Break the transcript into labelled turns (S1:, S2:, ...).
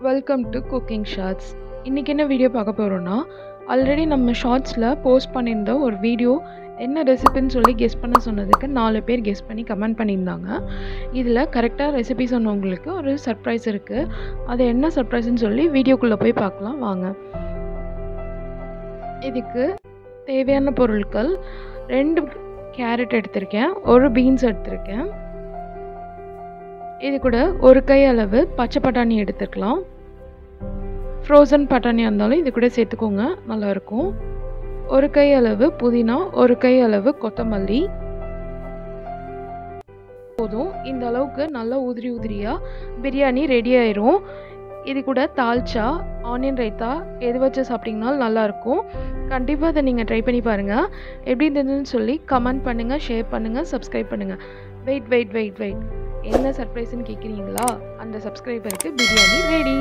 S1: Welcome to cooking shorts. இன்றைக்கி என்ன video பார்க்க போகிறோன்னா, ஆல்ரெடி நம்ம ஷார்ட்ஸில் போஸ்ட் பண்ணியிருந்த ஒரு வீடியோ என்ன ரெசிபின்னு சொல்லி கெஸ் பண்ண சொன்னதுக்கு 4 பேர் கெஸ் பண்ணி கமெண்ட் பண்ணியிருந்தாங்க. இதில் கரெக்டாக ரெசிபி சொன்னவங்களுக்கு ஒரு சர்ப்ரைஸ் இருக்குது. அது என்ன சர்ப்ரைஸ்ன்னு சொல்லி வீடியோக்குள்ளே போய் பார்க்கலாம் வாங்க. இதுக்கு தேவையான பொருட்கள் 2 கேரட் எடுத்திருக்கேன், 1 பீன்ஸ் எடுத்திருக்கேன். இது கூட 1 கை அளவு பச்சை பட்டாணி எடுத்துக்கலாம். ஃப்ரோசன் பட்டாணியாக இருந்தாலும் இது கூட சேர்த்துக்கோங்க, நல்லாயிருக்கும். 1 கை அளவு புதினா, 1 கை அளவு கொத்தமல்லி போதும். இந்த அளவுக்கு நல்லா உதிரியாக பிரியாணி ரெடி ஆயிரும். இது கூட தால்ச்சா, ஆனியன் ரைத்தா எது வச்சு சாப்பிட்டிங்கனாலும் நல்லாயிருக்கும். கண்டிப்பாக அதை நீங்கள் ட்ரை பண்ணி பாருங்கள். எப்படி இருந்ததுன்னு சொல்லி கமெண்ட் பண்ணுங்கள், ஷேர் பண்ணுங்கள், சப்ஸ்கிரைப் பண்ணுங்கள். வெயிட் என்ன சர்ப்ரைஸ்ன்னு கேட்குறீங்களா? அந்த சப்ஸ்கிரைபருக்கு பிரியாணி ரெடி.